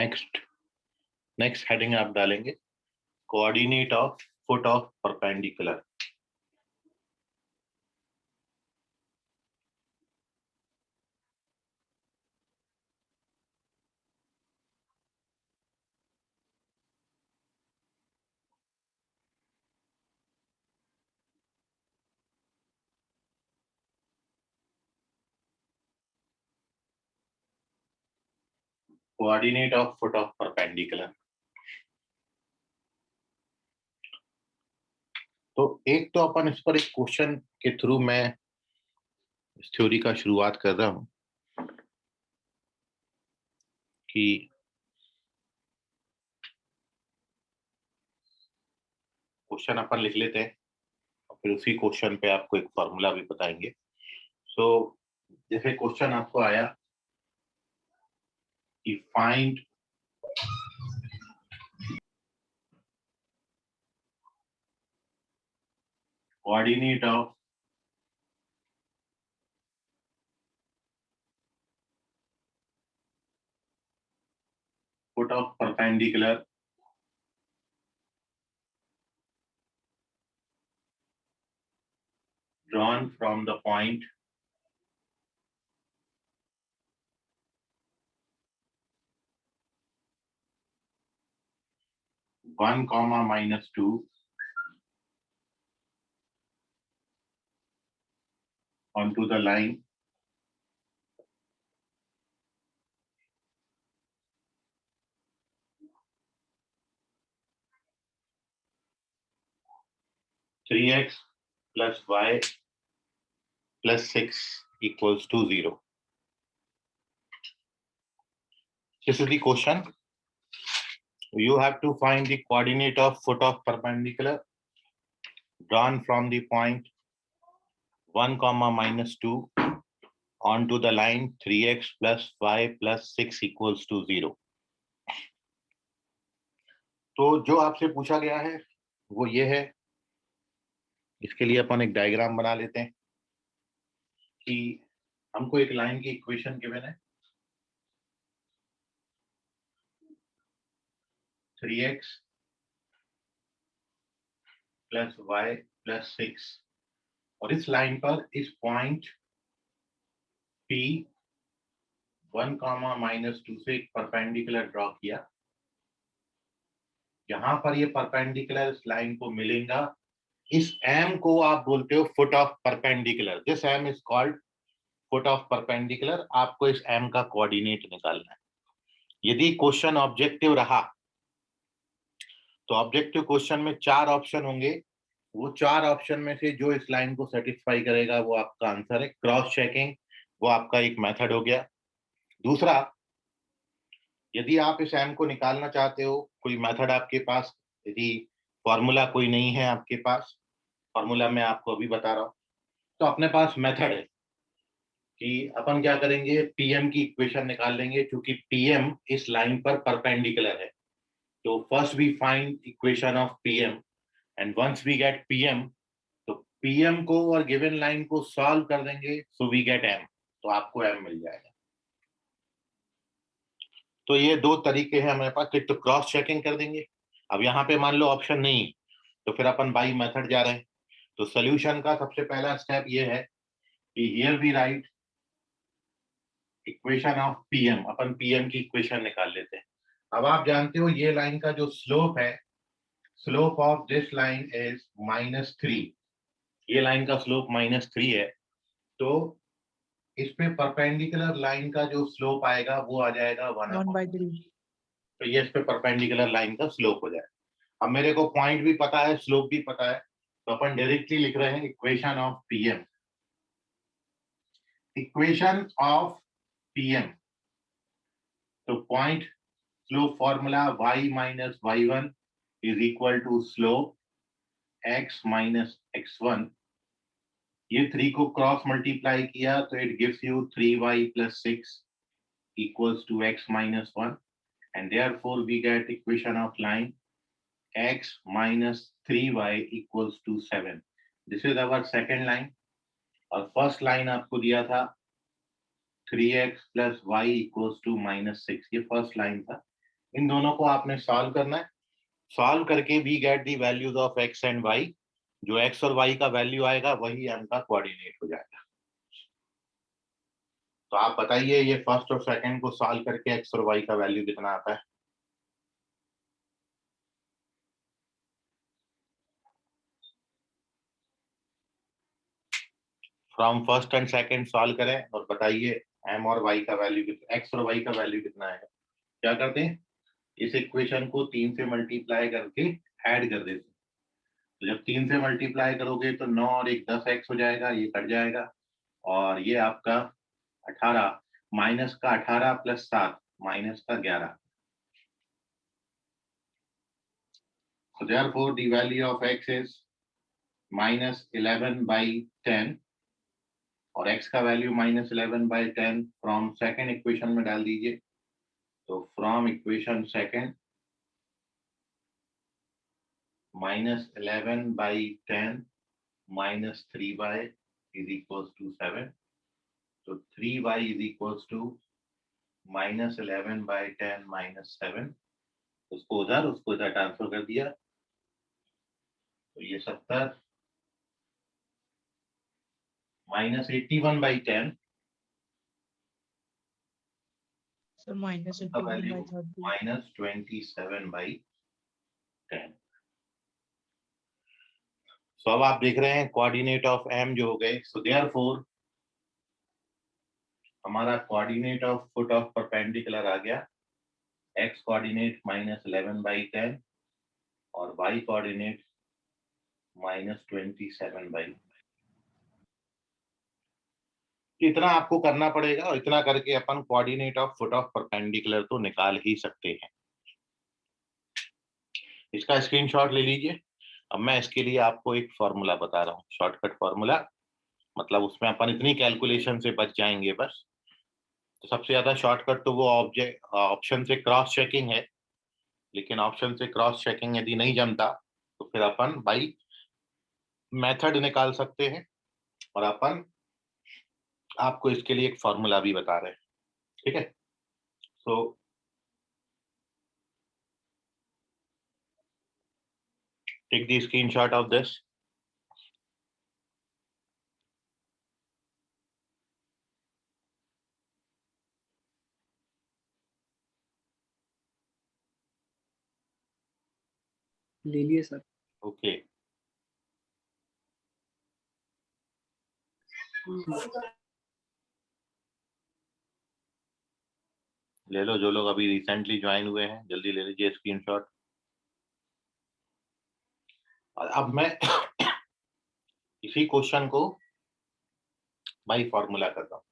Next heading आप डालेंगे coordinate of foot of perpendicular. Coordinate of foot of perpendicular. तो एक तो अपन इस पर एक क्वेश्चन के थ्रू मैं इस थ्योरी का शुरुआत कर रहा हूं कि क्वेश्चन अपन लिख लेते हैं और फिर उसी क्वेश्चन पे आपको एक फॉर्मूला भी बताएंगे। सो जैसे क्वेश्चन आपको आया कि find coordinate of foot of perpendicular drawn from the point one comma minus two onto the line three x plus y plus 6 equals to 0. This is the question. You have to find the coordinate of foot of perpendicular drawn from the point 1 comma minus 2 onto the line 3x plus y plus 6 equals to 0. तो जो आपसे पूछा गया है वो ये है। इसके लिए अपन एक डायग्राम बना लेते हैं कि हमको एक लाइन की इक्वेशन गिवन है 3x प्लस y प्लस 6 और इस लाइन पर इस पॉइंट P 1 कामा माइनस 2 से एक परपेंडिकुलर ड्रॉ किया। यहाँ पर ये परपेंडिकुलर इस लाइन को मिलेगा। इस m को आप बोलते हो foot of perpendicular. This m is called foot of perpendicular. आपको इस m का कोऑर्डिनेट निकालना है। यदि क्वेश्चन ऑब्जेक्टिव रहा तो ऑब्जेक्टिव क्वेश्चन में 4 ऑप्शन होंगे। वो 4 ऑप्शन में से जो इस लाइन को सेटिस्फाई करेगा वो आपका आंसर है। क्रॉस चेकिंग वो आपका एक मेथड हो गया। दूसरा, यदि आप इस m को निकालना चाहते हो, कोई मेथड आपके पास, यदि फॉर्मूला कोई नहीं है आपके पास, फॉर्मूला मैं आपको अभी बता रहा हूं, तो अपने पास मेथड है कि अपन क्या करेंगे, pm की इक्वेशन निकाल लेंगे क्योंकि pm इस लाइन पर परपेंडिकुलर है। तो first we find equation of pm and once we get pm, तो pm को और गिवन लाइन को सॉल्व कर देंगे, सो वी गेट m, तो आपको m मिल जाएगा। तो ये दो तरीके हैं हमारे पास। एक तो क्रॉस चेकिंग कर देंगे। अब यहाँ पे मान लो ऑप्शन नहीं तो फिर अपन बाई मेथड जा रहे हैं। तो सोल्यूशन का सबसे पहला स्टेप ये है कि here we write equation of PM. अपन पीएम की इक्वेशन निकाल लेते हैं। अब आप जानते हो ये लाइन का जो स्लोप है, slope of this line is -3। ये लाइन का स्लोप -3 है। तो इस पे परपेंडिकुलर लाइन का जो स्लोप आएगा वो आ जाएगा 1/3। तो ये इस पे परपेंडिकुलर लाइन का स्लोप हो जाएगा। अब मेरे को पॉइंट भी पता है, स्लोप भी पता है, तो अपन डायरेक्टली लिख रहे हैं equation of PM. Equation of PM, तो point slope formula y minus y1 is equal to slope x minus x1। ये 3 को क्रॉस मल्टीप्लाई किया तो it gives you 3y plus 6 equals to x minus 1, and therefore we get equation of line x minus 3y equals to 7. This is our second line. और first line आपको दिया था 3x plus y equals to -6, ये first line था। इन दोनों को आपने solve करना है। सॉल्व करके we get the values of x and y. जो एक्स और वाई का वैल्यू आएगा वही एम का कोऑर्डिनेट हो जाएगा। तो आप बताइए ये फर्स्ट और सेकंड को सॉल्व करके एक्स और वाई का वैल्यू कितना आता है? From first and second solve करें और बताइए एम और वाई का वैल्यू कितना, एक्स और वाई का वैल्यू कितना आएगा। क्या करते हैं, इस इक्वेशन को 3 से मल्टीप्लाई करके ऐड कर देते हैं। तो जब 3 से मल्टीप्लाई करोगे तो 9 और 1 10x हो जाएगा, ये कट जाएगा और ये आपका 18 माइनस का 18 प्लस 7 माइनस का 11। So therefore the value of x is minus 11 by 10 और x का value minus 11 by 10 from second equation में डाल दीजिए। तो from equation second minus 11 by 10 minus 3y is equals to 7. So 3y is equals to minus 11 by 10 minus 7. उसको इधर transfer कर दिया। तो ये 70 minus 81 by 10 So minus 81 by 30. minus 27 by 10। सो अब आप देख रहे हैं कोऑर्डिनेट ऑफ एम जो हो गए। सो देयरफॉर हमारा coordinate of foot of perpendicular आ गया एक्स कोऑर्डिनेट माइनस 11 बाई 10 और वाई कोऑर्डिनेट माइनस 27 बाई। इतना आपको करना पड़ेगा और इतना करके अपन coordinate of foot of perpendicular तो निकाल ही सकते हैं। इसका स्क्रीनशॉट ले लीजिए। अब मैं इसके लिए आपको एक फॉर्मूला बता रहा हूँ, शॉर्टकट फॉर्मूला, मतलब उसमें अपन इतनी कैलकुलेशन से बच जाएंगे बस। तो सबसे ज्यादा शॉर्टकट तो वो ऑप्शन से क्रॉस चेकिंग है, लेकिन ऑप्शन से क्रॉस चेकिंग यदि नहीं जमता तो फिर अपन बाई मेथड निकाल सकते हैं और अपन आपको इसके लिए एक फॉर्मूला भी बता रहे हैं। ठीक है, so take the screenshot of this. ले लिए सर। ओके, ले लो, जो लोग अभी रिसेंटली ज्वाइन हुए हैं जल्दी ले लीजिए स्क्रीनशॉट। अब मैं इसी क्वेश्चन को बाई फॉर्मूला करता हूँ।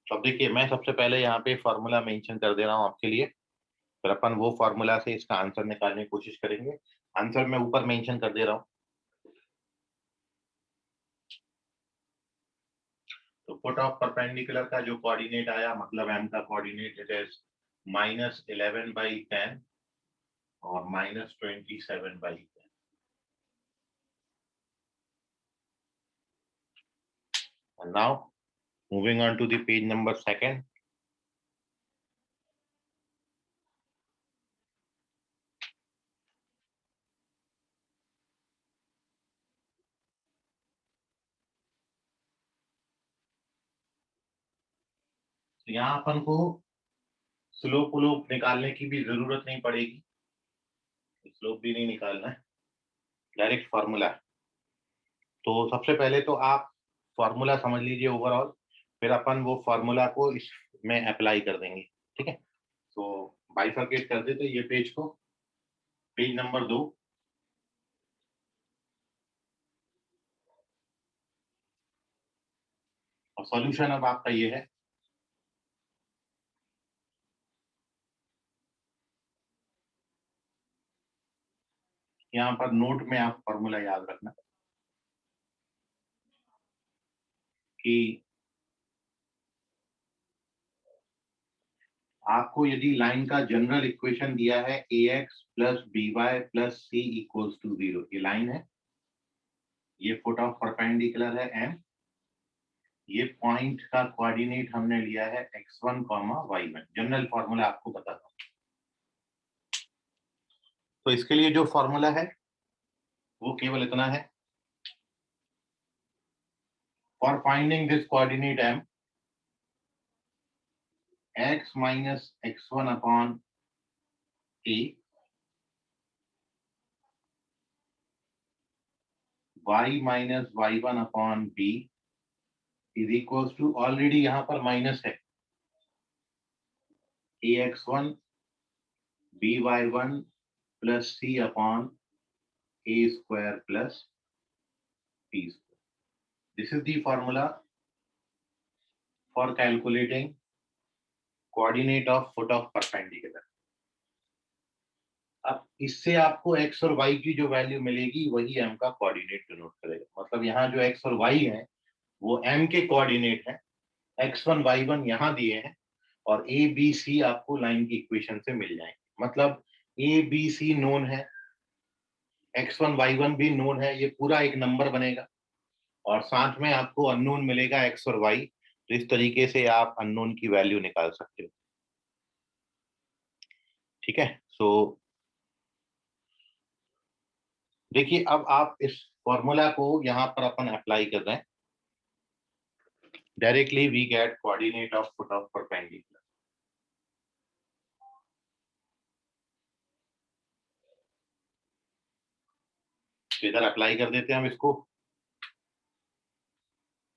तो अब देखिए मैं सबसे पहले यहाँ पे फॉर्मूला मेंशन कर दे रहा हूँ आपके लिए, फिर अपन वो फॉर्मूला से इसका आंसर निकालने की कोशिश करेंगे। आंसर मैं ऊपर मेंशन कर दे रहा हूँ। तो फुट ऑफ परपेंडिकुलर का जो कोऑर्डिनेट आया, मतलब एम का coordinate it is minus 11 by 10 और minus 27 by 10। And now moving on to the page number second. तो यहाँ अपन को स्लोप व्लोप निकालने की भी जरूरत नहीं पड़ेगी, स्लोप भी नहीं निकालना है, डायरेक्ट फार्मूला है। तो सबसे पहले तो आप फार्मूला समझ लीजिए ओवरऑल, फिर अपन वो फार्मूला को इसमें अप्लाई कर देंगे। ठीक है, तो बाइफरकेट कर देते ये पेज को, पेज नंबर 2। और सॉल्यूशन अब आपका ये है। यहाँ पर नोट में आप फॉर्मूला याद रखना कि आपको यदि लाइन का जनरल इक्वेशन दिया है ax plus by plus c equals to 0, ये लाइन है, ये फुट ऑफ परपेंडिकुलर है m, ये पॉइंट का कोऑर्डिनेट हमने लिया है x1, y1। जनरल फॉर्मूला आपको बताता हूं। तो इसके लिए जो फॉर्मूला है वो केवल इतना है, for finding this coordinate m, x minus x1 upon a y minus y1 upon b is equals to, already यहां पर माइनस है, ax1 by1 plus c upon a square plus b square. This is the formula for calculating coordinate of foot of perpendicular. अब इससे आपको x और y की जो value मिलेगी वही m का कोऑर्डिनेट डिनोट करेगा। मतलब यहाँ जो x और y है वो m के कोऑर्डिनेट है, x1 y1 यहाँ दिए हैं और a b c आपको लाइन की इक्वेशन से मिल जाएंगे। मतलब a b c नोन है, x1 y1 भी नोन है, ये पूरा एक नंबर बनेगा और साथ में आपको अननोन मिलेगा x और y। तो इस तरीके से आप अननोन की वैल्यू निकाल सकते हो। ठीक है, सो देखिए अब आप इस फॉर्मूला को यहां पर अपन अप्लाई कर रहे हैं। Directly we get coordinate of foot of perpendicular. इधर अप्लाई कर देते हैं हम इसको।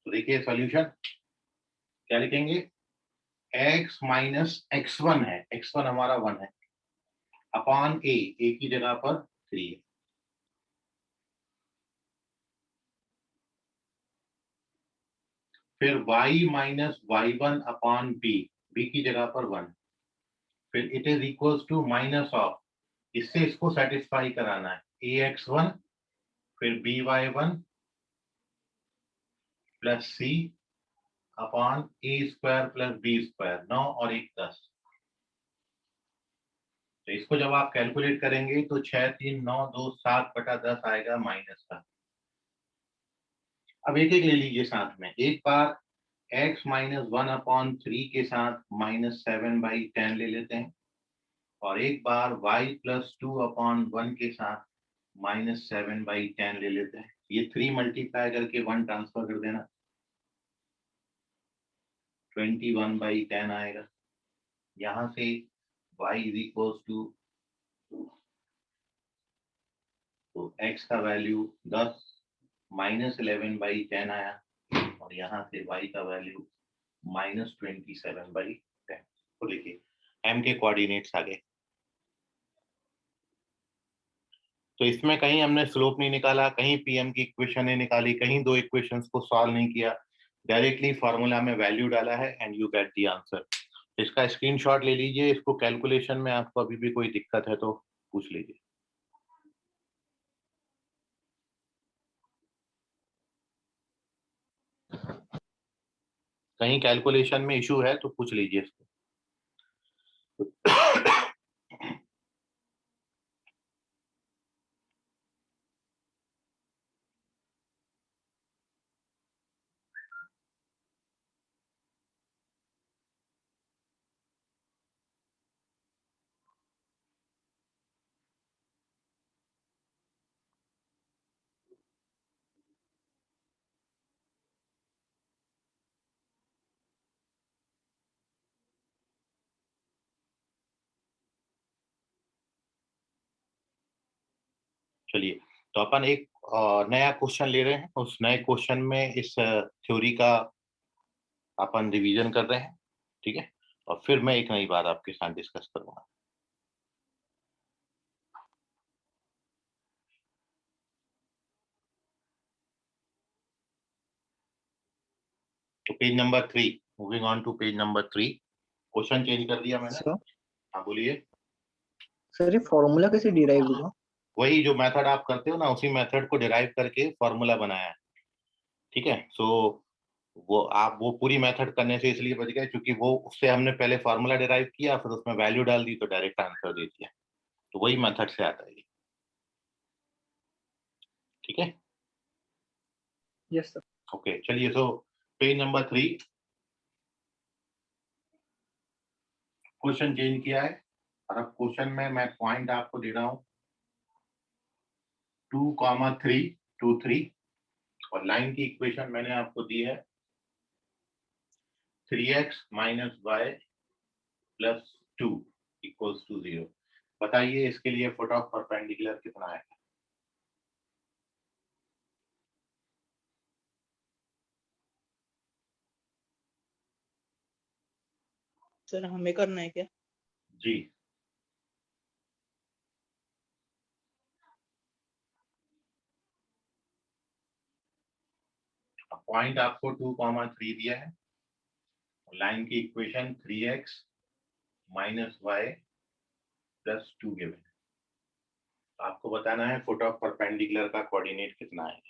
तो देखिए सॉल्यूशन क्या लिखेंगे, x माइनस x1 है, x1 हमारा 1 है, अपॉन a की जगह पर 3 है, फिर y minus y1 upon b की जगह पर 1, फिर it is equals to minus of, इससे इसको सेटिस्फाई कराना है ax1 फिर by1 plus c upon a square plus b square, 9 और 1 10। तो इसको जब आप कैलकुलेट करेंगे तो 6 3 9 2 7/10 आएगा माइनस का। अब एक एक ले लीजिए साथ में, एक बार x माइनस 1 अपॉन 3 के साथ माइनस 7/10 ले लेते हैं और एक बार y प्लस 2 अपॉन 1 के साथ माइनस 7/10 ले लेते हैं। ये 3 मल्टीप्लाई करके 1 ट्रांसफर कर देना, 21/10 आएगा। यहां से y इज इक्वल्स टू, तो x का वैल्यू 10 माइनस 11/10 आया और यहाँ से y का वैल्यू माइनस 27/10। तो देखिए m के कोऑर्डिनेट्स आ गए। तो इसमें कहीं हमने स्लोप नहीं निकाला, कहीं pm की इक्वेशन नहीं निकाली, कहीं दो इक्वेशंस को सॉल्व नहीं किया, डायरेक्टली फॉर्मूला में वैल्यू डाला है and you get the answer. इसका स्क्रीनशॉट ले लीजिए, इसको कैलकुलेशन में आपको अभी भी कोई दिक्कत है तो पूछ लीजिए। कहीं कैलकुलेशन में इशू है तो पूछ लीजिए इसको। चलिए, तो अपन एक नया क्वेश्चन ले रहे हैं, उस नए क्वेश्चन में इस थ्योरी का अपन रिवीजन कर रहे हैं। ठीक है, और फिर मैं एक नई बात आपके साथ डिस्कस करूंगा। तो page number 3, moving on to page number 3, question change कर दिया मैंने। सर हाँ बोलिए। सर ये फॉर्मूला कैसे डिराइव होगा? वही जो मेथड आप करते हो ना, उसी मेथड को डिराइव करके फॉर्मूला बनाया है। ठीक है, सो वो आप वो पूरी मेथड करने से इसलिए बच गए क्योंकि वो उससे हमने पहले फॉर्मूला डिराइव किया, फिर उसमें वैल्यू डाल दी तो डायरेक्ट आंसर दे दिया। तो वही मेथड से आता है ये। ठीक है, यस सर। ओके चलिए, so page number 3, question change किया है और अब क्वेश्चन में मैं पॉइंट आपको दे रहा हूँ 2,323 और लाइन की इक्वेशन मैंने आपको दी है 3x minus y plus 2 equals to 0। बताइए इसके लिए फुट ऑफ परपेंडिकुलर कितना है? सर हमें करना है क्या? जी, पॉइंट आपको 2,3 दिया है, लाइन की equation 3x minus y plus 2 given है। आपको बताना है फुट ऑफ परपेंडिकुलर का कोऑर्डिनेट कितना है।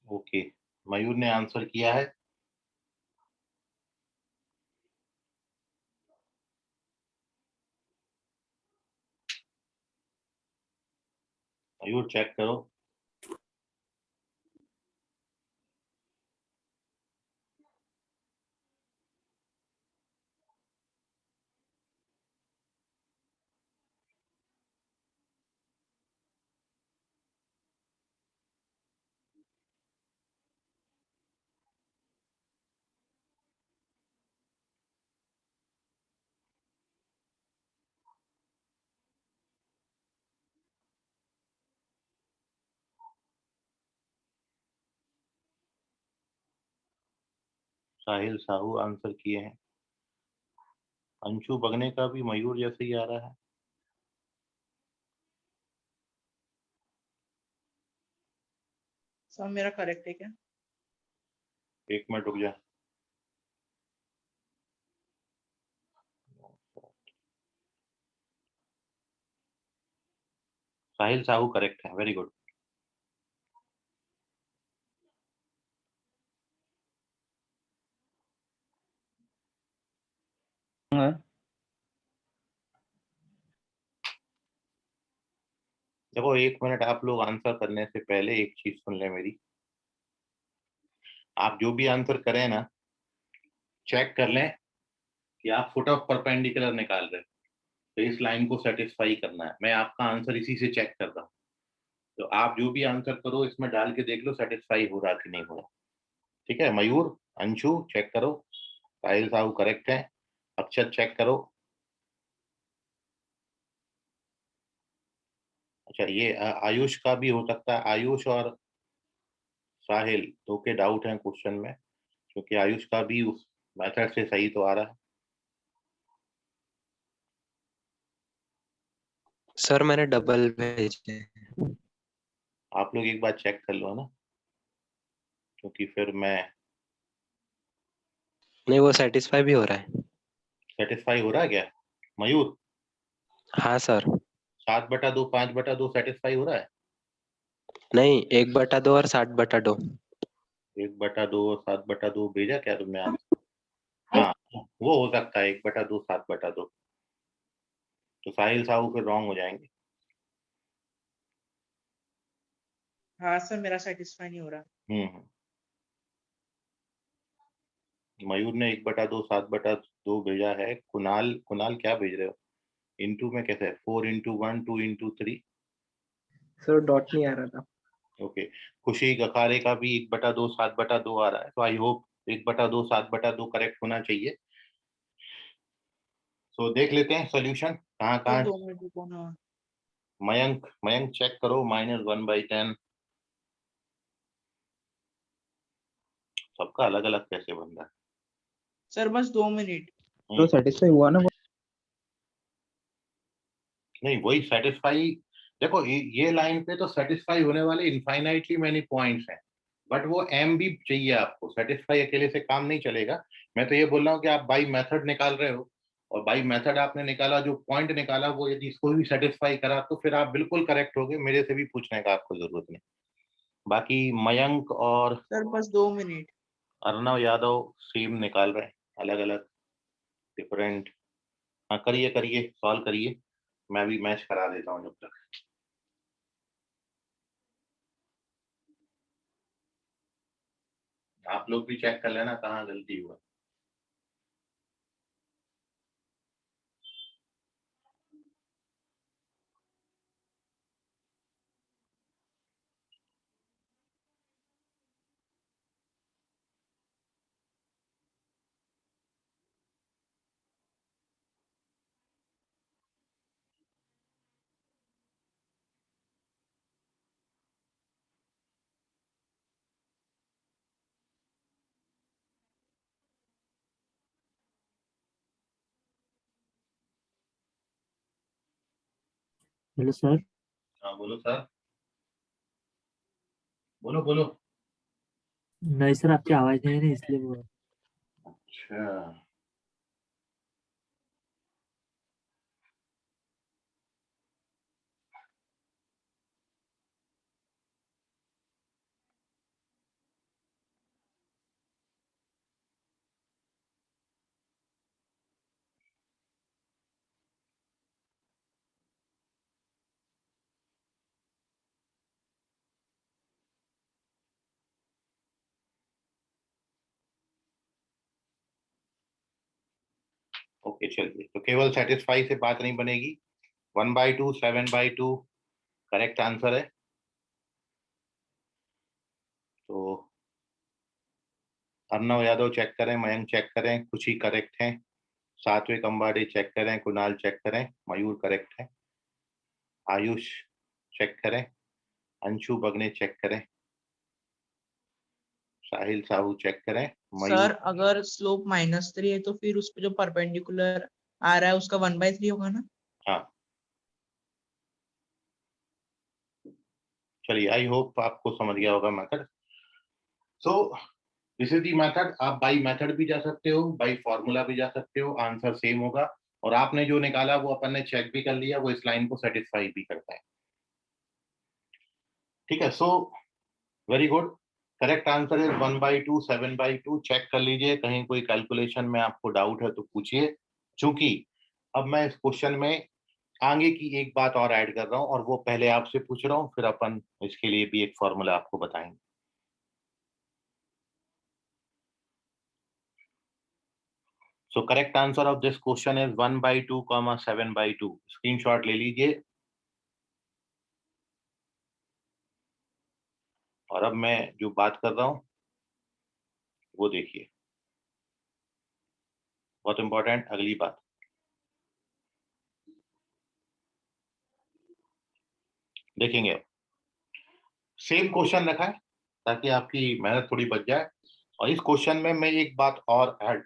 ओके, मयूर ने आंसर किया है। मयूर चेक करो। साहिल साहू आंसर किए हैं। अंशु बगने का भी मयूर जैसे ही आ रहा है। सर मेरा करेक्ट है क्या? एक मिनट रुक जा। साहिल साहू करेक्ट है, वेरी गुड। हाँ देखो एक मिनट, आप लोग आंसर करने से पहले एक चीज सुन ले मेरी। आप जो भी आंसर करें ना, चेक कर लें कि आप फुट ऑफ परपेंडिकुलर निकाल रहे हैं, तो इस लाइन को सेटिस्फाई करना है। मैं आपका आंसर इसी से चेक कर रहा हूँ, तो आप जो भी आंसर करो इसमें डाल के देख लो सेटिस्फाई हो रहा कि नहीं हो रहा। ठीक है मयूर, अंशु चेक करो। साहिल साहू करेक्ट है। अक्षत चेक करो। अच्छा ये आयुष का भी हो सकता है। आयुष और साहिल दो के डाउट हैं क्वेश्चन में, क्योंकि आयुष का भी उस मेथड से सही तो आ रहा है। सर मैंने डबल भेजे। आप लोग एक बार चेक कर लो ना, क्योंकि फिर मैं नहीं, वो सेटिस्फाई भी हो रहा है। सेटिस्फाई हो रहा है क्या मयूर? हाँ सर। 7/2 5/2 सेटिस्फाई हो रहा है? नहीं, 1/2 और 60/2। 1/2 और 7/2 भेजा क्या तुमने आंसर? हाँ, वो हो सकता है 1/2 7/2। तो साहिल साहू फिर रॉन्ग हो जाएंगे। हाँ सर मेरा सेटिस्फाई नहीं हो रहा। हम्म। मयूर ने 1/2 7/2 भेजा है। कुणाल, कुणाल क्या भेज रहे हो? इंटू में कैसे? 4 into 1 2 into 3। सर डॉट नहीं आ रहा था। ओके, खुशी गखारे का भी 1/2 7/2 आ रहा है, तो आई होप 1/2 7/2 करेक्ट होना चाहिए। सो देख लेते हैं सोल्यूशन कहाँ सर कहाँ। 2 मिनट रुको ना। मयंक मयंक चेक करो, -1/10 सबका अलग अलग कैसे बन रहा है। सर बस 2 मिनट। तो सेटिस्फाई हुआ ना? नहीं वही सेटिस्फाई, देखो ये लाइन पे तो सेटिस्फाई होने वाले इनफाइनाइटली मैनी पॉइंट्स हैं, बट वो एम भी चाहिए आपको, सेटिस्फाई अकेले से काम नहीं चलेगा। मैं तो ये बोल रहा हूँ कि आप बाई मेथड निकाल रहे हो, और बाई मेथड आपने निकाला, जो पॉइंट निकाला वो यदि इसको भी सेटिस्फाई करा तो फिर आप बिल्कुल करेक्ट हो गए, मेरे से भी पूछने का आपको जरूरत नहीं। बाकी मयंक और सर बस 2 मिनट। अर्णव यादव सेम निकाल रहे हैं, अलग अलग डिफरेंट। हाँ करिए करिए, सॉल्व करिए, मैं भी मैच करा देता हूँ जब तक। आप लोग भी चेक कर लेना कहाँ गलती हुआ। Hello sir. हाँ बोलो सर, बोलो बोलो। नहीं सर, आपकी आवाज नहीं आ रही इसलिए बोल। अच्छा ओके चलिए, तो केवल सेटिस्फाई से बात नहीं बनेगी। 1/2 7/2 करेक्ट आंसर है। तो अर्णव यादव चेक करें, मयंक चेक करें, खुशी करेक्ट है, सात्विक अंबाड़े चेक करें, कुणाल चेक करें, मयूर करेक्ट है, आयुष चेक करें, अंशु बगने चेक करें, साहिल साहू चेक करें, मयूर। सर अगर स्लोप -3 है तो फिर उस पे जो परपेंडिकुलर आ रहा है उसका 1/3 होगा ना? हाँ चलिए, आई होप आपको समझ गया होगा method. So this is the method. आप बाई मेथड भी जा सकते हो, बाई फॉर्मूला भी जा सकते हो, आंसर सेम होगा। और आपने जो निकाला वो अपन ने चेक भी कर लिया, वो इस लाइन को सेटिस्फाई भी करता है। ठीक है, so very good. Correct answer is 1/2 7/2। Check कर लीजिए, कहीं कोई कैलकुलेशन में आपको डाउट है तो पूछिए। चूंकि अब मैं इस क्वेश्चन में आगे की एक बात और ऐड कर रहा हूं, और वो पहले आपसे पूछ रहा हूं, फिर अपन इसके लिए भी एक फॉर्मूला आपको बताएंगे। So correct answer of this question is 1/2 7/2। Screenshot ले लीजिए। और अब मैं जो बात कर रहा हूं वो देखिए, बहुत इंपॉर्टेंट अगली बात देखेंगे। सेम क्वेश्चन रखा है ताकि आपकी मेहनत थोड़ी बच जाए, और इस क्वेश्चन में मैं एक बात और ऐड,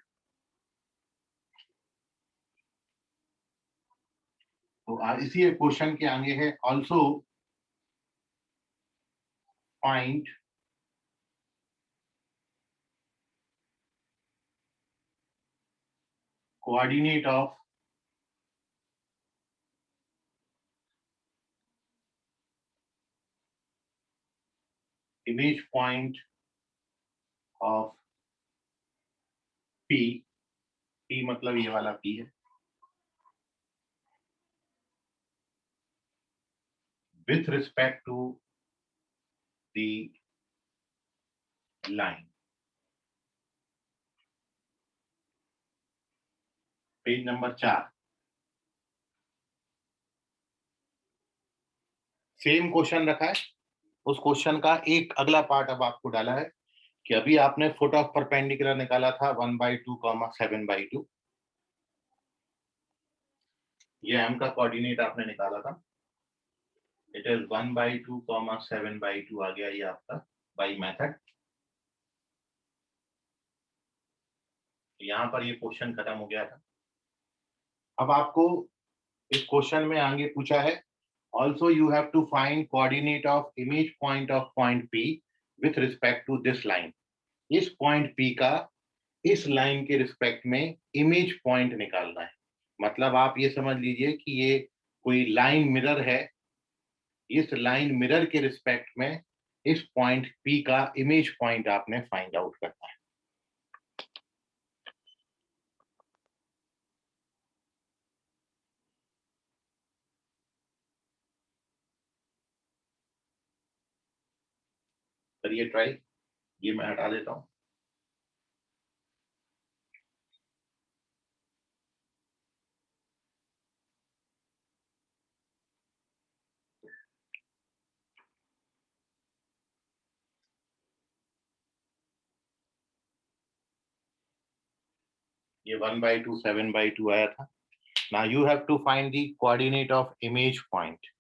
तो इसी क्वेश्चन के आगे है, also find coordinate of image point of P. P मतलब ये वाला पी है, with respect to the line. Page number 4। Same question रखा है, उस क्वेश्चन का एक अगला पार्ट अब आपको डाला है कि अभी आपने फुट ऑफ परपेंडिकुलर निकाला था 1/2 7/2, ये m का कोऑर्डिनेट आपने निकाला था, इट इज 1/2 7/2 आ गया ये आपका बाई मेथड। यहाँ पर ये क्वेश्चन खत्म हो गया था। अब आपको इस क्वेश्चन में आगे पूछा है also you have to find coordinate of image point of point P with respect to this line। इस पॉइंट P का इस लाइन के रिस्पेक्ट में इमेज पॉइंट निकालना है। मतलब आप ये समझ लीजिए कि ये कोई लाइन मिरर है, इस लाइन मिरर के रिस्पेक्ट में इस पॉइंट P का इमेज पॉइंट आपने फाइंड आउट करना है। करिए ट्राई, ये मैं हटा देता हूं। ये 1/2 7/2 आया था। Now you have to find the coordinate of image point।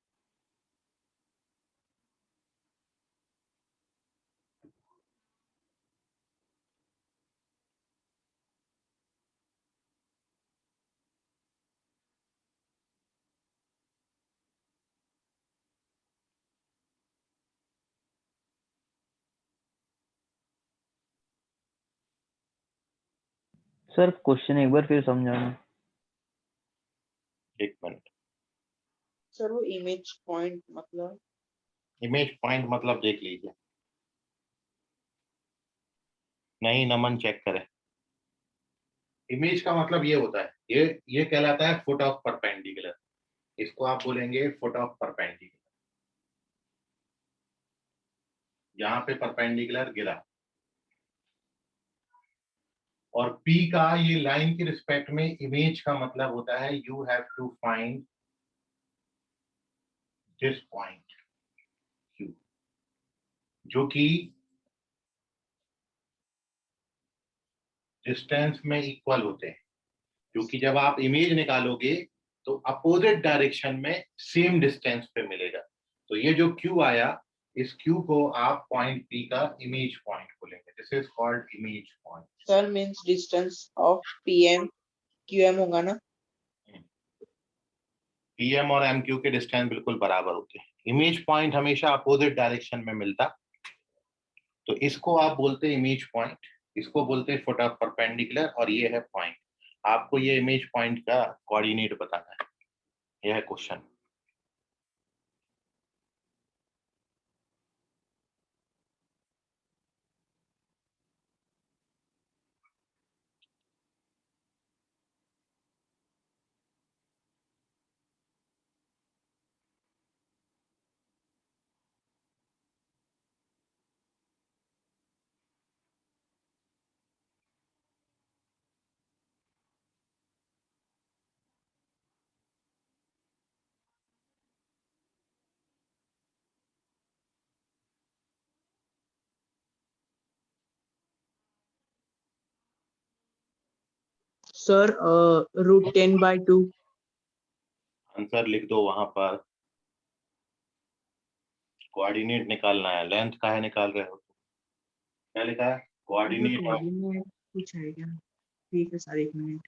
Sir question एक बार फिर समझाना। एक मिनट। सर वो इमेज पॉइंट मतलब इमेज पॉइंट मतलब देख लीजिए, नहीं नमन चेक करें। इमेज का मतलब ये होता है, ये कहलाता है फुट ऑफ परपेंडिकुलर, इसको आप बोलेंगे फुट ऑफ परपेंडिकुलर। यहाँ पे परपेंडिकुलर गिरा और P का ये लाइन के रिस्पेक्ट में इमेज का मतलब होता है you have to find this point Q, जो कि डिस्टेंस में इक्वल होते हैं, क्योंकि जब आप इमेज निकालोगे तो अपोजिट डायरेक्शन में सेम डिस्टेंस पे मिलेगा। तो ये जो Q आया, इस Q को आप पॉइंट P का इमेज पॉइंट बोलेंगे, this is called image point. Sir means distance of PM QM होगा ना? PM और MQ के डिस्टेंस बिल्कुल बराबर होते हैं। इमेज पॉइंट हमेशा अपोजिट डायरेक्शन में मिलता, तो इसको आप बोलते हैं इमेज पॉइंट, इसको बोलते हैं फुट ऑफ परपेंडिकुलर, और ये है पॉइंट। आपको ये इमेज पॉइंट का कोऑर्डिनेट बताना है, यह है क्वेश्चन। सर √10/2। आंसर लिख दो वहां पर, कोऑर्डिनेट निकालना है। लेंथ काहे निकाल रहे हो, क्या लिखा है? कोऑर्डिनेट ऑफ, कुछ है क्या? ठीक है सर, 1 मिनट।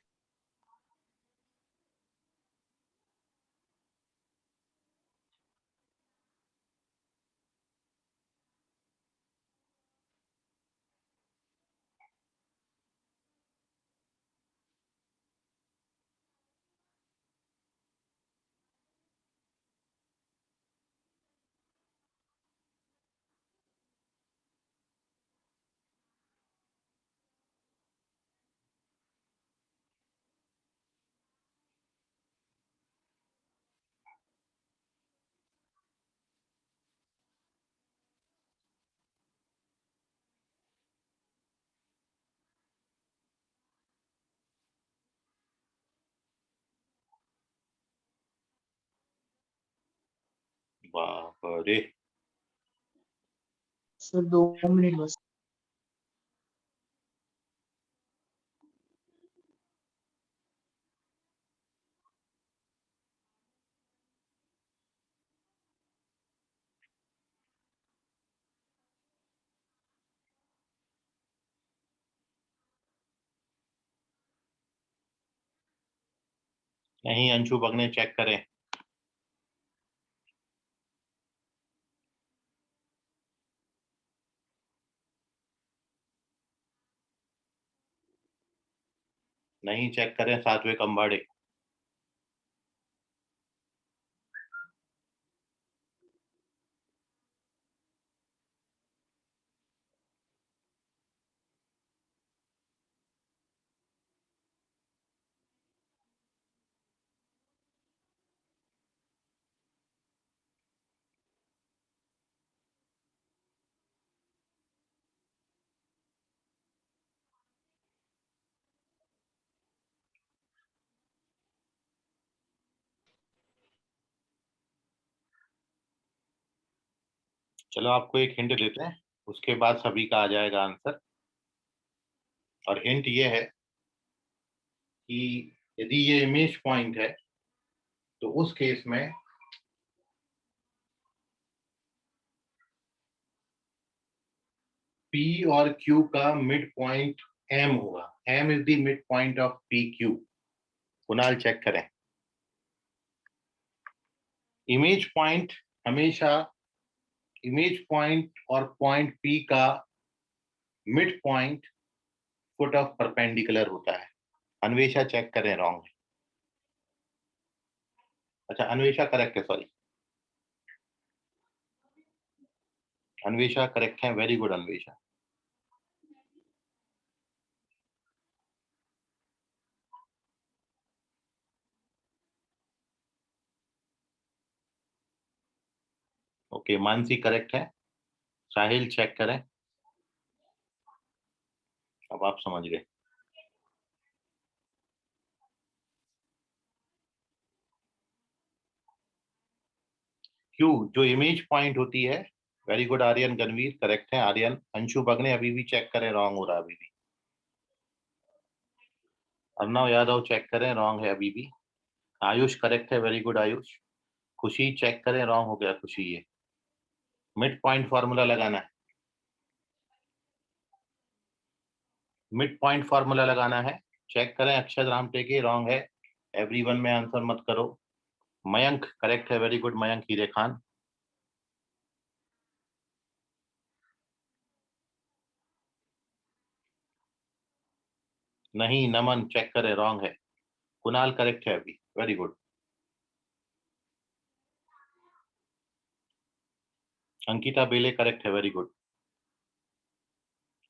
बाप रे, सर 2 मिनट बस। नहीं अंशु बगने चेक करें। नहीं चेक करें सातवें कम्बाड़े। चलो आपको एक हिंट देते हैं, उसके बाद सभी का आ जाएगा आंसर। और हिंट ये है कि यदि ये इमेज पॉइंट है तो उस केस में P और Q का मिड पॉइंट M होगा। M is the mid point of PQ। Kunal check करें। इमेज पॉइंट हमेशा इमेज पॉइंट और पॉइंट P का mid point foot of perpendicular होता है। अन्वेषा चेक करें, रॉन्ग है। अच्छा अन्वेषा करेक्ट है, सॉरी अन्वेषा करेक्ट है, very good Anvesha. Okay Mansi correct है। साहिल चेक करें। अब आप समझ गए। क्यू जो इमेज पॉइंट होती है, very good Aryan, Ganveer correct है। आर्यन अंशु बगने अभी भी चेक करें, रॉन्ग हो रहा है अभी भी। अर्णव यादव चेक करें, रॉन्ग है अभी भी। आयुष करेक्ट है, वेरी गुड आयुष। खुशी चेक करें, रॉन्ग हो गया खुशी। ये मिड पॉइंट फॉर्मूला लगाना है, मिड पॉइंट फॉर्मूला लगाना है। चेक करें, अक्षर राम टेके रॉन्ग है। एवरीवन में आंसर मत करो। मयंक करेक्ट है, वेरी गुड मयंक हीरे खान। नहीं नमन चेक करें, रॉन्ग है। कुणाल करेक्ट है अभी, वेरी गुड। अंकिता बेले करेक्ट है, वेरी गुड।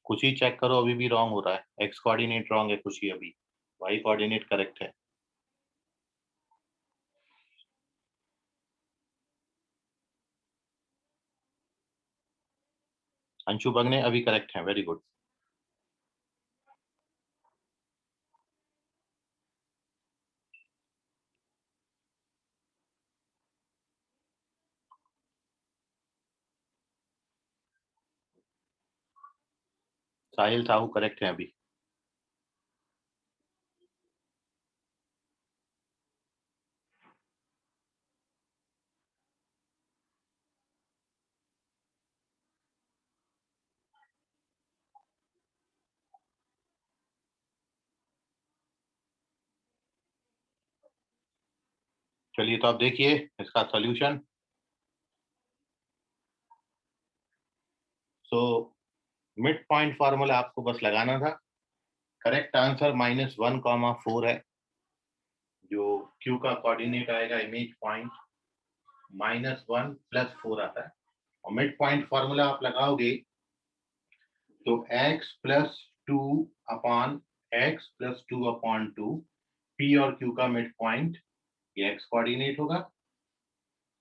खुशी चेक करो, अभी भी रॉन्ग हो रहा है। एक्स कोऑर्डिनेट रॉन्ग है खुशी अभी, वाई कोऑर्डिनेट करेक्ट है। अंशु बगने अभी करेक्ट है, वेरी गुड। साहिल साहू करेक्ट है अभी। चलिए तो आप देखिए इसका solution. So mid point formula आपको बस लगाना था। करेक्ट आंसर -1,4 है। जो Q का कोऑर्डिनेट आएगा इमेज पॉइंट, -1 + 4 आता है। और मिड पॉइंट फॉर्मूला आप लगाओगे तो x + 2 upon x + 2 upon 2, P और Q का मिड पॉइंट ये x कोऑर्डिनेट होगा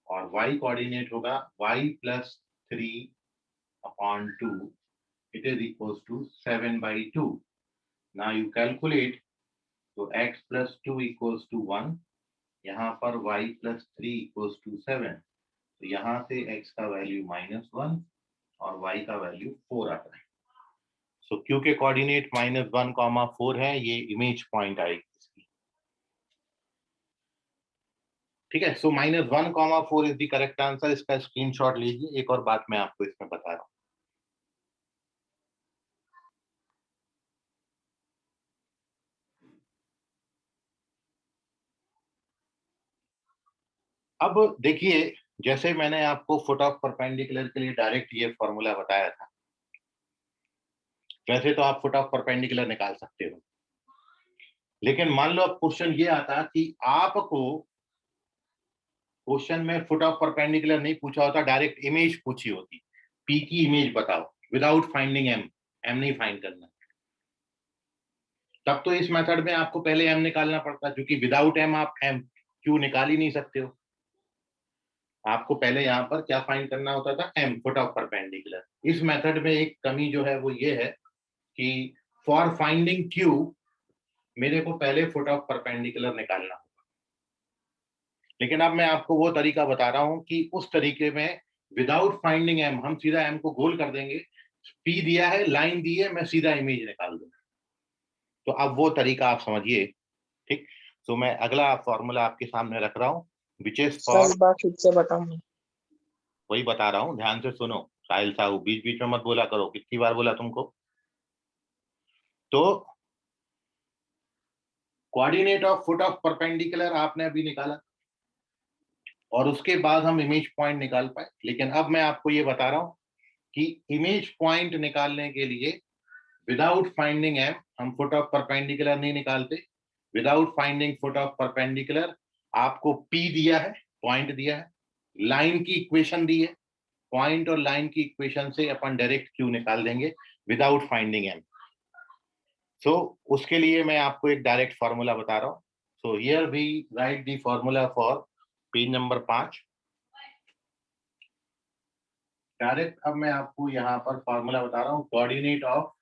और y कोऑर्डिनेट होगा y + 3 upon 2, it is equals to 7/2. Now you calculate, so x plus 2 equals to 1, यहाँ पर y plus 3 equals to 7, तो यहाँ से x का वैल्यू -1 और y का वैल्यू 4 आता है। सो q के कोऑर्डिनेट -1, 4 है, ये इमेज पॉइंट आएगी इसकी। ठीक है, सो -1, 4 इज द करेक्ट आंसर। इसका स्क्रीनशॉट लीजिए। एक और बात मैं आपको इसमें बता रहा हूं। अब देखिए, जैसे मैंने आपको फुट ऑफ परपेंडिकुलर के लिए डायरेक्ट ये फॉर्मूला बताया था, वैसे तो आप फुट ऑफ परपेंडिकुलर निकाल सकते हो, लेकिन मान लो अब क्वेश्चन ये आता कि आपको क्वेश्चन में फुट ऑफ परपेंडिकुलर नहीं पूछा होता, डायरेक्ट इमेज पूछी होती, पी की इमेज बताओ विदाउट फाइंडिंग एम। एम नहीं फाइंड करना, तब तो इस मेथड में आपको पहले एम निकालना पड़ता, क्योंकि विदाउट एम आप एम क्यू निकाल ही नहीं सकते हो। आपको पहले यहाँ पर क्या फाइंड करना होता था, एम, फुट ऑफ परपेंडिकुलर। इस मेथड में एक कमी जो है वो ये है कि फॉर फाइंडिंग क्यू मेरे को पहले फुट ऑफ परपेंडिकुलर निकालना होगा। लेकिन अब मैं आपको वो तरीका बता रहा हूं कि उस तरीके में विदाउट फाइंडिंग एम हम सीधा एम को गोल कर देंगे। पी दिया है, लाइन दी है, मैं सीधा इमेज निकाल दूंगा। तो अब वो तरीका आप समझिए। ठीक, तो मैं अगला फॉर्मूला आपके सामने रख रहा हूँ, विच इज फॉर, सर बात फिर से बताऊं? वही बता रहा हूँ, ध्यान से सुनो। साहिल साहू, बीच बीच में मत बोला करो, कितनी बार बोला तुमको। तो coordinate of foot of perpendicular आपने अभी निकाला, और उसके बाद हम इमेज पॉइंट निकाल पाए। लेकिन अब मैं आपको ये बता रहा हूं कि इमेज पॉइंट निकालने के लिए विदाउट फाइंडिंग एम हम फुट ऑफ परपेंडिकुलर नहीं निकालते। Without finding foot of perpendicular आपको पी दिया है, पॉइंट दिया है, लाइन की इक्वेशन दी है, पॉइंट और लाइन की इक्वेशन से अपन डायरेक्ट क्यू निकाल देंगे विदाउट फाइंडिंग एम। सो उसके लिए मैं आपको एक डायरेक्ट फॉर्मूला बता रहा हूँ। So here we write the formula for page number 5। Direct अब मैं आपको यहाँ पर फॉर्मूला बता रहा हूँ, कोऑर्डिनेट ऑफ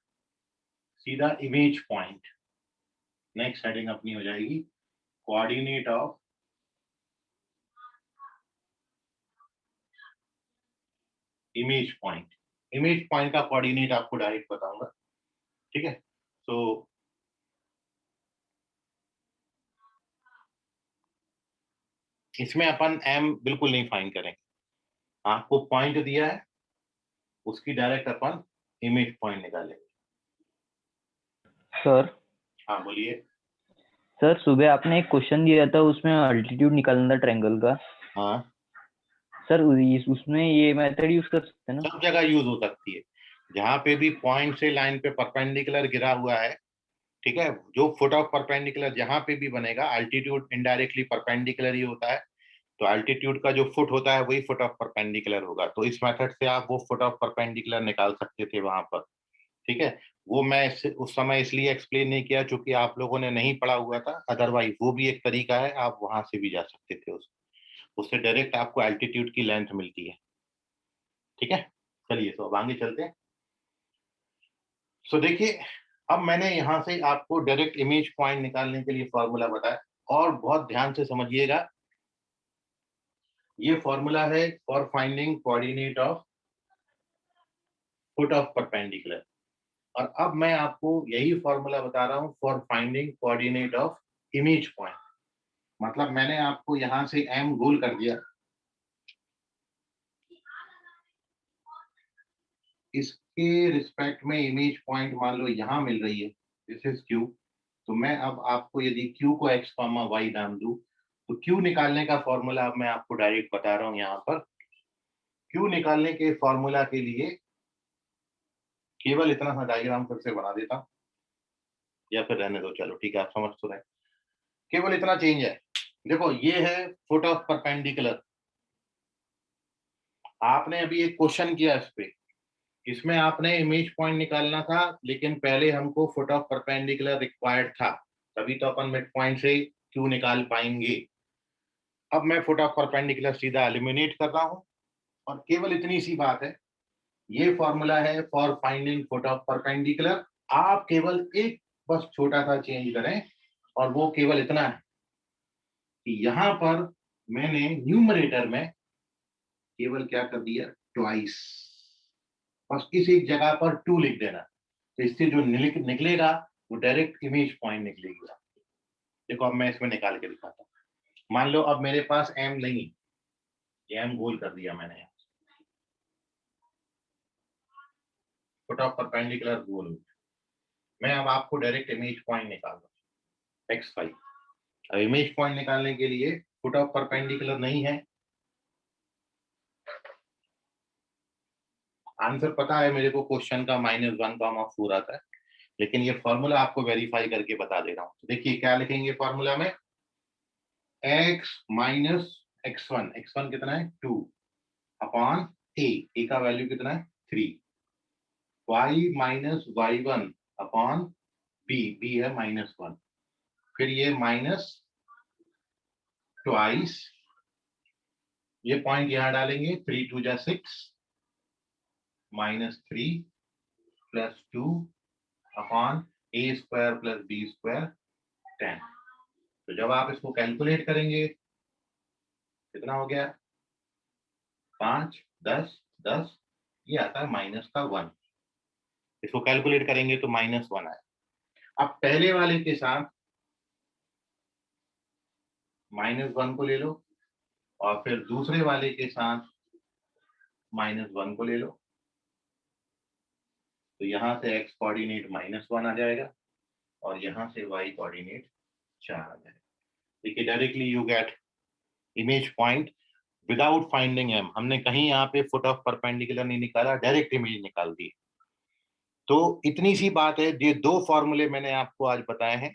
सीधा इमेज पॉइंट। नेक्स्ट हेडिंग अपनी हो जाएगी coordinate of image point. Image point का कोऑर्डिनेट आपको डायरेक्ट बताऊंगा। ठीक है, तो इसमें अपन एम बिल्कुल नहीं फाइंड करेंगे। आपको पॉइंट दिया है, उसकी डायरेक्ट अपन इमेज पॉइंट निकालेंगे। सर हाँ बोलिए। सर सुबह आपने एक क्वेश्चन दिया था, उसमें अल्टीट्यूड निकालना था ट्रायंगल का। हाँ, सर उसमें ये मेथड यूज कर सकते हैं ना? सब जगह यूज हो सकती है, जहां पे भी पॉइंट से लाइन पे परपेंडिकुलर गिरा हुआ है। ठीक है, जो फुट ऑफ परपेंडिकुलर जहां पे भी बनेगा, अल्टीट्यूड इनडायरेक्टली परपेंडिकुलर ही होता है, तो अल्टीट्यूड का जो फुट होता है वही फुट ऑफ परपेंडिकुलर होगा। तो इस मेथड से आप वो फुट ऑफ परपेंडिकुलर निकाल सकते थे वहां पर। ठीक है, वो मैं उस समय इसलिए एक्सप्लेन नहीं किया क्योंकि आप लोगों ने नहीं पढ़ा हुआ था। अदरवाइज वो भी एक तरीका है, आप वहां से भी जा सकते थे। उससे डायरेक्ट आपको एल्टीट्यूड की लेंथ मिलती है। ठीक है, चलिए तो अब आगे चलते हैं। सो देखिए, अब मैंने यहाँ से आपको डायरेक्ट इमेज पॉइंट निकालने के लिए फॉर्मूला बताया, और बहुत ध्यान से समझिएगा। ये फॉर्मूला है for finding coordinate of foot of perpendicular, और अब मैं आपको यही फॉर्मूला बता रहा हूँ for finding coordinate of image point. मतलब मैंने आपको यहाँ से एम गोल कर दिया, इसके रिस्पेक्ट में इमेज पॉइंट मान लो यहाँ मिल रही है, दिस इज क्यू। तो मैं अब आपको यदि क्यू को एक्स कॉमा वाई नाम दूं, तो क्यू निकालने का फॉर्मूला अब मैं आपको डायरेक्ट बता रहा हूँ। यहाँ पर क्यू निकालने के फॉर्मूला के लिए केवल इतना सा डायग्राम फिर से बना देता हूँ, या फिर रहने दो, चलो ठीक है, आप समझ तो रहे। केवल इतना चेंज है, देखो ये है फुट ऑफ परपेंडिकुलर। आपने अभी एक क्वेश्चन किया इस पे, इसमें आपने इमेज पॉइंट निकालना था, लेकिन पहले हमको फुट ऑफ परपेंडिकुलर रिक्वायर्ड था, तभी तो अपन मिड पॉइंट से क्यू निकाल पाएंगे। अब मैं फुट ऑफ परपेंडिकुलर सीधा एलिमिनेट कर रहा हूं, और केवल इतनी सी बात है, ये फॉर्मूला है for finding foot of perpendicular. आप केवल एक बस छोटा सा चेंज करें, और वो केवल इतना है कि यहां पर मैंने न्यूमरेटर में केवल क्या कर दिया, ट्वाइस। बस इस एक जगह पर 2 लिख देना, तो इससे जो निकलेगा वो डायरेक्ट इमेज पॉइंट निकलेगी। देखो अब मैं इसमें निकाल के दिखाता हूँ। मान लो अब मेरे पास m नहीं, ये m गोल कर दिया मैंने, फुट ऑफ परपेंडिकुलर गोल। मैं अब आपको डायरेक्ट इमेज पॉइंट निकाल दूं x5। अब इमेज पॉइंट निकालने के लिए फुट ऑफ परपेंडिकुलर नहीं है, आंसर पता है मेरे को क्वेश्चन का -1,4 आता है, लेकिन ये फॉर्मूला आपको वेरीफाई करके बता दे रहा हूँ। तो देखिए क्या लिखेंगे फॉर्मूला में, x माइनस x1, x1 कितना है 2 अपॉन a का वैल्यू कितना है 3, y minus y1 upon b है -1, फिर ये माइनस ट्वाइस, ये पॉइंट यहां डालेंगे, 3 2 जा 6 -3 plus 2 upon a square plus b square 10। तो जब आप इसको कैलकुलेट करेंगे कितना हो गया, 5 10 10, ये आता है -1। इसको कैलकुलेट करेंगे तो -1 आए। अब पहले वाले के साथ -1 को ले लो और फिर दूसरे वाले के साथ -1 को ले लो, तो यहाँ से x कोऑर्डिनेट -1 आ जाएगा और यहाँ से y कोऑर्डिनेट 4 आ जाएगा। देखिए directly you get image point without finding m। हमने कहीं यहाँ पे फुट ऑफ परपेंडिकुलर नहीं निकाला, डायरेक्ट इमेज निकाल दी। तो इतनी सी बात है, ये 2 फॉर्मूले मैंने आपको आज बताए हैं।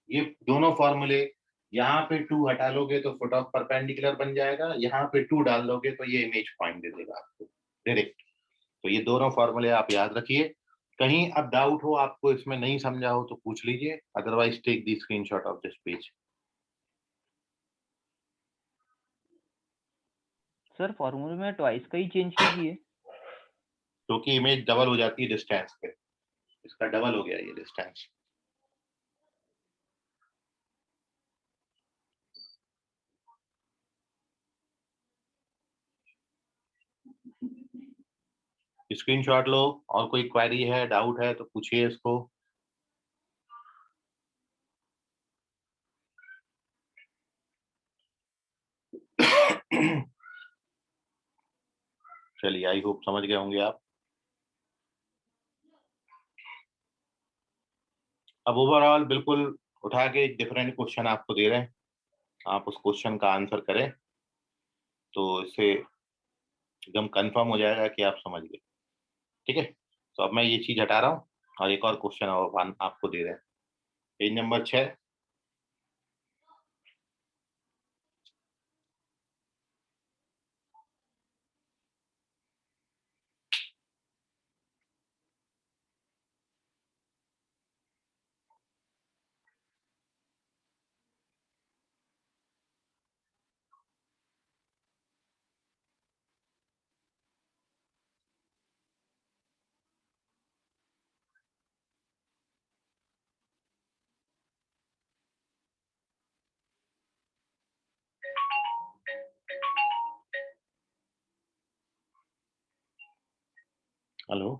ये दोनों फॉर्मूले, यहाँ पे 2 हटा लोगे तो फुट ऑफ परपेंडिकुलर बन जाएगा, यहाँ पे 2 डाल दोगे तो ये इमेज पॉइंट दे देगा आपको डायरेक्ट। तो ये दोनों फॉर्मूले आप याद रखिए। कहीं अब डाउट हो, आपको इसमें नहीं समझा हो तो पूछ लीजिए, otherwise take the screenshot of this page. Sir फॉर्मूले में ट्वाइस का ही चेंज कीजिए। क्योंकि इमेज डबल हो जाती है डिस्टेंस पे, इसका डबल हो गया ये डिस्टेंस। स्क्रीनशॉट लो, और कोई क्वेरी है, डाउट है तो पूछिए इसको। चलिए, आई होप समझ गए होंगे आप। अब ओवरऑल बिल्कुल उठा के एक डिफरेंट क्वेश्चन आपको दे रहे हैं, आप उस क्वेश्चन का आंसर करें, तो इससे एकदम कंफर्म हो जाएगा कि आप समझ गए। ठीक है, तो अब मैं ये चीज हटा रहा हूँ और एक और क्वेश्चन आपको दे रहे हैं, पेज नंबर 6। हेलो।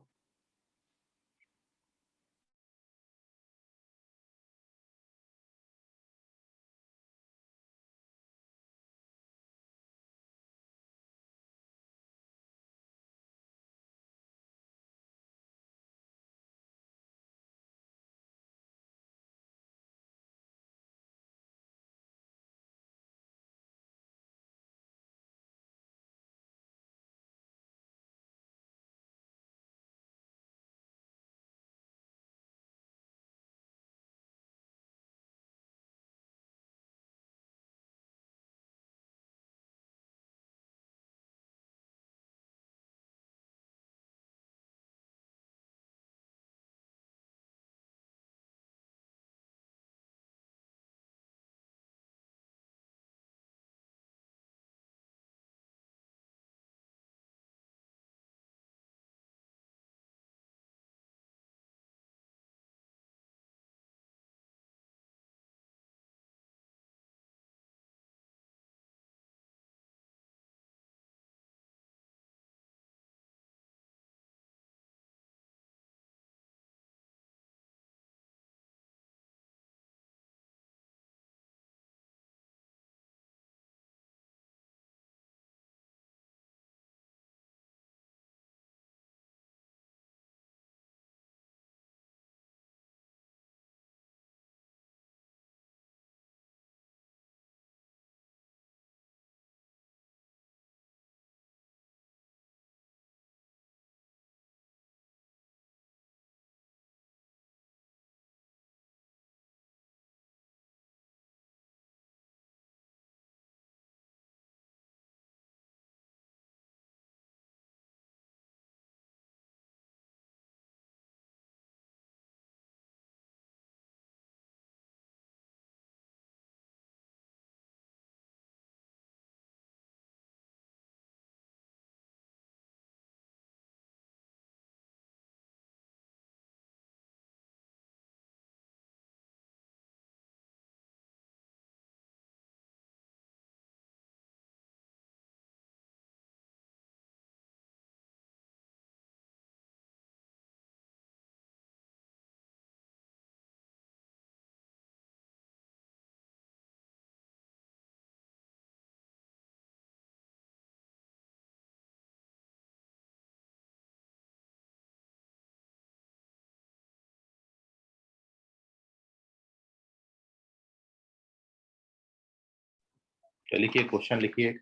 तो लिखिए, क्वेश्चन लिखिए।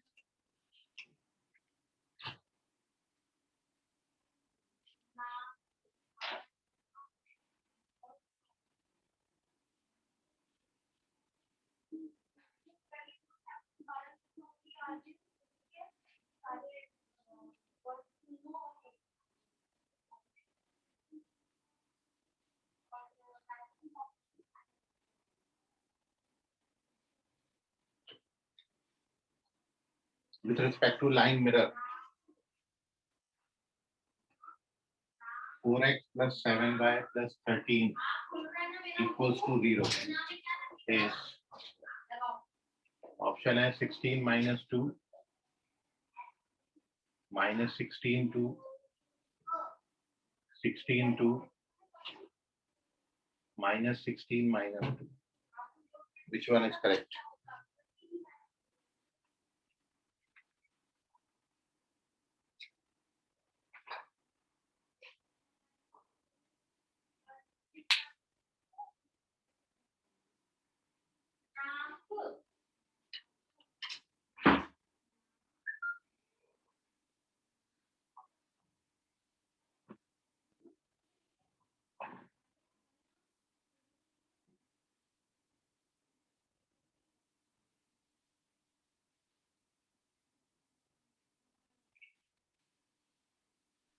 With respect to line mirror, 4x plus 7y plus 13 equals to 0 is option है 16 minus 2 minus 16 2 16 2 minus 16 minus 2. Which one is correct?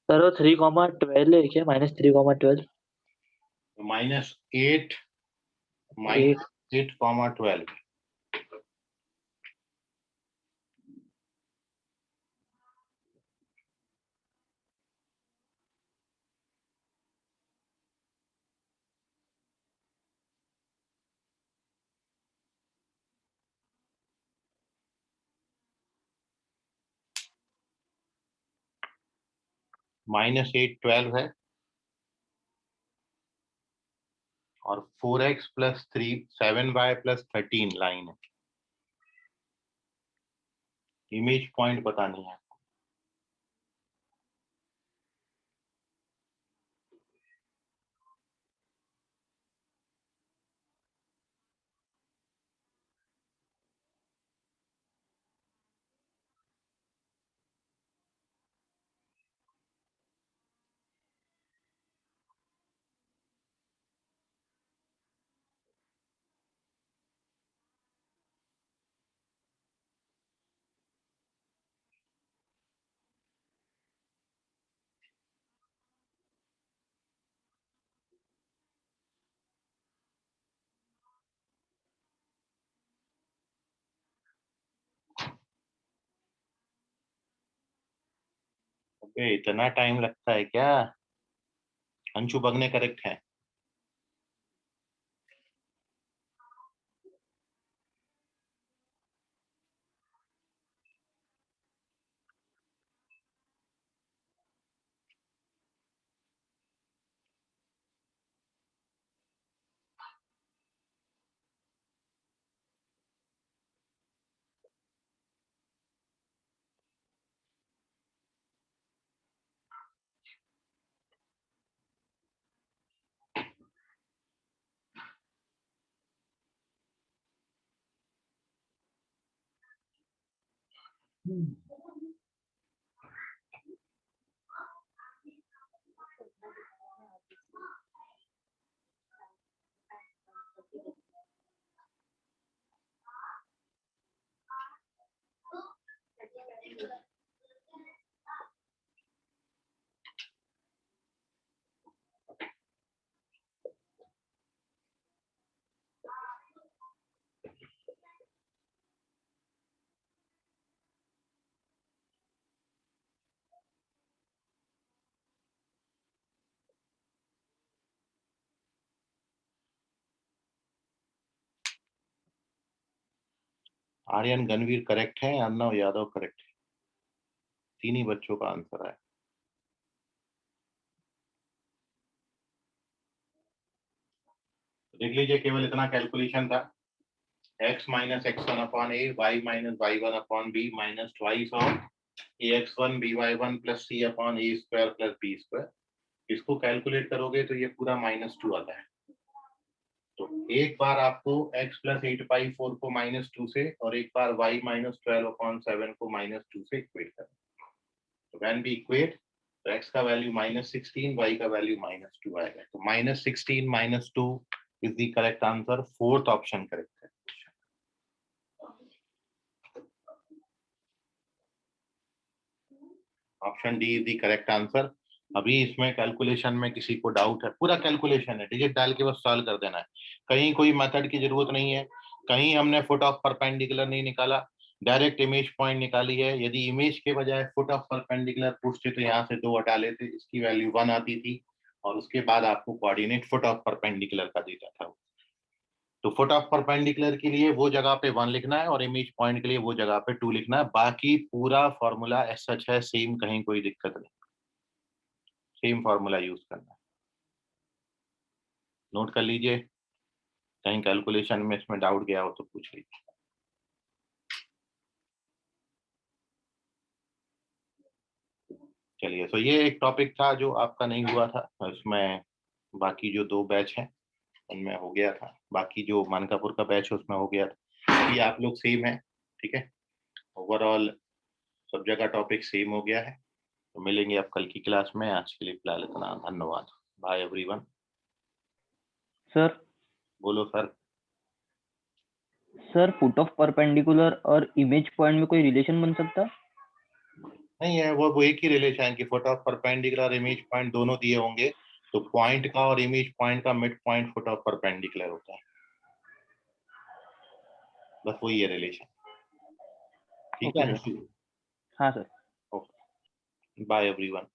Sir वो 3,12 है क्या? -3,12 minus 8 8 minus 8 comma 12. -8 12 है और 4x plus 3 7y plus 13 line है। Image point बतानी है। अबे इतना टाइम लगता है क्या? अंशु बगने करेक्ट है। आर्यन गणवीर करेक्ट है, अर्णव यादव करेक्ट है। तीन ही बच्चों का आंसर है। देख लीजिए, केवल इतना कैलकुलेशन था। x minus x1 upon a, y minus y1 upon b minus twice of ax1 by1 plus c upon a square plus b square। इसको कैलकुलेट करोगे तो ये पूरा -2 आता है। तो एक बार आपको x प्लस 8/4 को -2 से और एक बार y माइनस 12/7 को -2 से इक्वेट करना। तो व्हेन वी इक्वेट तो x का वैल्यू -16, y का वैल्यू -2 आएगा। तो -16 - 2 is the correct answer. Fourth option correct है। Option D is the correct answer. अभी इसमें कैलकुलेशन में किसी को डाउट है? पूरा कैलकुलेशन है, डिजिट डाल के बस सॉल्व कर देना है। कहीं कोई मेथड की जरूरत नहीं है, कहीं हमने फुट ऑफ परपेंडिकुलर नहीं निकाला, डायरेक्ट इमेज पॉइंट निकाली है। यदि इमेज के बजाय फुट ऑफ परपेंडिकुलर पूछते तो यहाँ से 2 हटा लेते, इसकी वैल्यू 1 आती थी और उसके बाद आपको कोऑर्डिनेट फुट ऑफ परपेंडिकुलर का देता था। तो फुट ऑफ परपेंडिकुलर के लिए वो जगह पे 1 लिखना है और इमेज पॉइंट के लिए वो जगह पे 2 लिखना है। बाकी पूरा फॉर्मूला एज सच है सेम, कहीं कोई दिक्कत नहीं, सेम फॉर्मूला यूज करना है। नोट कर लीजिए, कहीं कैलकुलेशन में इसमें डाउट गया हो तो पूछ लीजिए। चलिए, तो ये एक टॉपिक था जो आपका नहीं हुआ था, इसमें बाकी जो 2 बैच हैं उनमें हो गया था। बाकी जो मानकापुर का बैच है उसमें हो गया था। ये आप लोग सेम है, ठीक है। ओवरऑल सब जगह टॉपिक सेम हो गया है। तो मिलेंगे आप कल की क्लास में। आज के लिए फिलहाल इतना, धन्यवाद। Bye everyone. सर बोलो sir. Sir foot of perpendicular और इमेज पॉइंट में कोई रिलेशन बन सकता है? नहीं है, वो एक ही रिलेशन है कि foot of perpendicular image point दोनों दिए होंगे तो पॉइंट का और इमेज पॉइंट का mid point foot of perpendicular होता है, बस वही है रिलेशन। ठीक है, हाँ सर। Bye everyone.